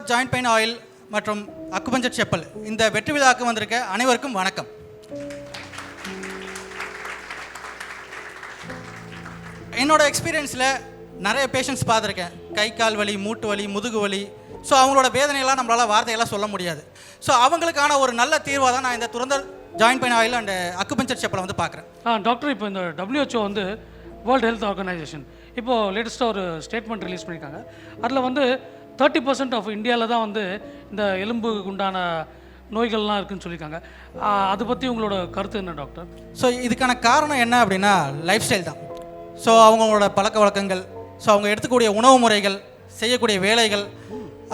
Joint pain oil மற்றும் acupuncture chappal இந்த வெற்றி விழாவுக்கு வந்திருக்க அனைவருக்கும் வணக்கம். என்னோட எக்ஸ்பீரியன்ஸில் நிறைய பேஷண்ட்ஸ் பார்த்துருக்கேன். கை கால் வலி, மூட்டு வலி, முதுகு வலி. ஸோ அவங்களோட வேதனையெல்லாம் நம்மளால் வார்த்தையெல்லாம் சொல்ல முடியாது. ஸோ அவங்களுக்கான ஒரு நல்ல தீர்வாக தான் நான் இந்த துரந்தர் joint pain oil and acupuncture செப்பலை வந்து பார்க்குறேன். டாக்டர், இப்போ இந்த WHO வந்து வேர்ல்டு ஹெல்த் ஆர்கனைசேஷன் இப்போது லேட்டஸ்ட்டாக ஒரு ஸ்டேட்மெண்ட் ரிலீஸ் பண்ணியிருக்காங்க. அதில் வந்து 30% ஆஃப் இந்தியாவில் தான் வந்து இந்த எலும்புக்கு உண்டான நோய்கள்லாம் இருக்குதுன்னு சொல்லியிருக்காங்க. அதை பற்றி உங்களோட கருத்து என்ன டாக்டர்? ஸோ இதுக்கான காரணம் என்ன அப்படின்னா லைஃப் ஸ்டைல் தான். ஸோ அவங்களோட பழக்க வழக்கங்கள், ஸோ அவங்க எடுத்துக்கூடிய உணவு முறைகள், செய்யக்கூடிய வேலைகள்,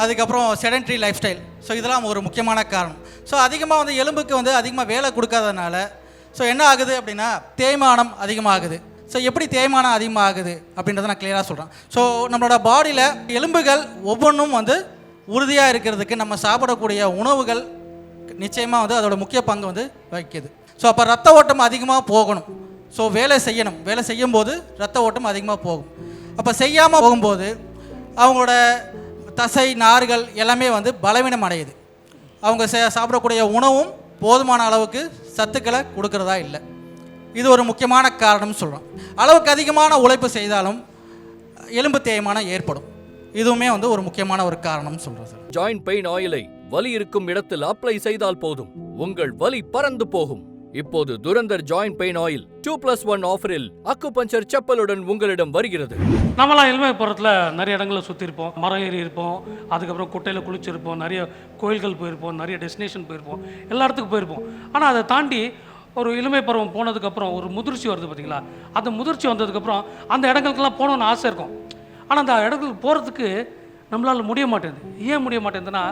அதுக்கப்புறம் செடென்ட்ரி லைஃப் ஸ்டைல். ஸோ இதெல்லாம் ஒரு முக்கியமான காரணம். ஸோ அதிகமாக வந்து எலும்புக்கு வந்து அதிகமாக வேலை கொடுக்காதனால ஸோ என்ன ஆகுது அப்படின்னா தேய்மானம் அதிகமாகுது. ஸோ எப்படி தேய்மானம் அதிகமாகுது அப்படின்றத நான் கிளியராக சொல்கிறேன். ஸோ நம்மளோட பாடியில் எலும்புகள் ஒவ்வொன்றும் வந்து உறுதியாக இருக்கிறதுக்கு நம்ம சாப்பிடக்கூடிய உணவுகள் நிச்சயமாக வந்து அதோட முக்கிய பங்கு வந்து வகிக்குது. ஸோ அப்போ ரத்த ஓட்டம் அதிகமாக போகணும். ஸோ வேலை செய்யணும். வேலை செய்யும்போது ரத்த ஓட்டம் அதிகமாக போகும். அப்போ செய்யாமல் போகும்போது அவங்களோட தசை நார்கள் எல்லாமே வந்து பலவீனம் அடையுது. அவங்க சாப்பிடக்கூடிய உணவும் போதுமான அளவுக்கு சத்துக்களை கொடுக்கறதா இல்லை. இது ஒரு முக்கியமான காரணம்னு சொல்கிறோம். அளவுக்கு அதிகமான உழைப்பு செய்தாலும் எலும்பு தேய்மானம் ஏற்படும். இதுவுமே வந்து ஒரு முக்கியமான ஒரு காரணம்னு சொல்கிறோம் சார். ஜாயிண்ட் பெயின் ஆயிலை வலி இருக்கும் இடத்தில் அப்ளை செய்தால் போதும், உங்கள் வலி பறந்து போகும். இப்போது துரந்தர் ஜாயிண்ட் பெயின் ஆயில் 2+1 ஆஃபரில் அக்குபஞ்சர் செப்பலுடன் உங்களிடம் வருகிறது. நம்மளாம் எலும்பை போகிறதுல நிறைய இடங்களை சுற்றிருப்போம், மரம் ஏறி இருப்போம், அதுக்கப்புறம் குட்டையில் குளிச்சிருப்போம், நிறைய கோயில்கள் போயிருப்போம், நிறைய டெஸ்டினேஷன் போயிருப்போம், எல்லா இடத்துக்கும் போயிருப்போம். ஆனால் அதை தாண்டி ஒரு இளமை பருவம் போனதுக்கப்புறம் ஒரு முதிர்ச்சி வருது பார்த்தீங்களா? அந்த முதிர்ச்சி வந்ததுக்கப்புறம் அந்த இடங்களுக்கெல்லாம் போகணுன்னு ஆசை இருக்கும். ஆனால் அந்த இடங்களுக்கு போகிறதுக்கு நம்மளால் முடிய மாட்டேங்குது. ஏன் முடிய மாட்டேங்குதுன்னா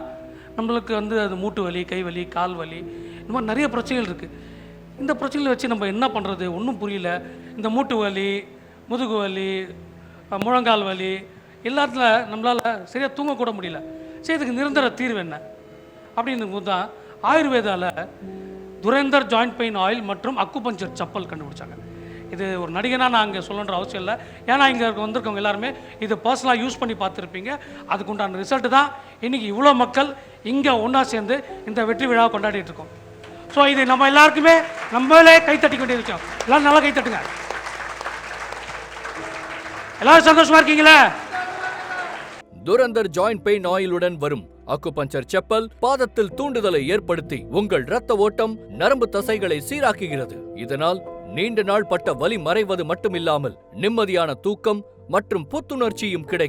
நம்மளுக்கு வந்து அது மூட்டு வலி, கை வலி, கால் வலி, இந்த மாதிரி நிறைய பிரச்சனைகள் இருக்குது. இந்த பிரச்சனைகளை வச்சு நம்ம என்ன பண்ணுறது ஒன்றும் புரியல. இந்த மூட்டு வலி, முதுகு வலி, முழங்கால் வலி எல்லாத்துல நம்மளால் சரியாக தூங்கக்கூட முடியல. சரி, இதுக்கு நிரந்தர தீர்வு என்ன அப்படின்னு போது தான் ஆயுர்வேதாவில் துரந்தர் ஜாயிண்ட் பெயின் ஆயில் மற்றும் அக்குபஞ்சர் செப்பல் கண்டுபிடிச்சாங்க. இது ஒரு நடிகனாக நான் இங்கே சொல்லணுன்ற அவசியம் இல்லை. ஏன்னா இங்கே வந்திருக்கவங்க எல்லாருமே இது பர்சனலாக யூஸ் பண்ணி பார்த்துருப்பீங்க. அதுக்குண்டான ரிசல்ட்டு தான் இன்றைக்கி இவ்வளோ மக்கள் இங்கே ஒன்றா சேர்ந்து இந்த வெற்றி விழாவை கொண்டாடிட்டு இருக்கோம். ஸோ இது நம்ம எல்லாருக்குமே நம்மளே கைத்தட்டி கொண்டே இருக்கோம். எல்லோரும் நல்லா கைத்தட்டுங்க. எல்லாரும் சந்தோஷமா இருக்கீங்களா? துரந்தர் ஜாயிண்ட் பெயின் ஆயிலுடன் வரும் அக்குபஞ்சர் செப்பல் பாதத்தில் தூண்டுதலை ஏற்படுத்தி உங்கள் இரத்த ஓட்டம், நரம்பு தசைகளை சீராக்குகிறது. இதனால் நீண்ட நாள் பட்ட வலி மறைவது மட்டுமில்லாமல் நிம்மதியான தூக்கம் மற்றும் புத்துணர்ச்சியும் கிடைக்கும்.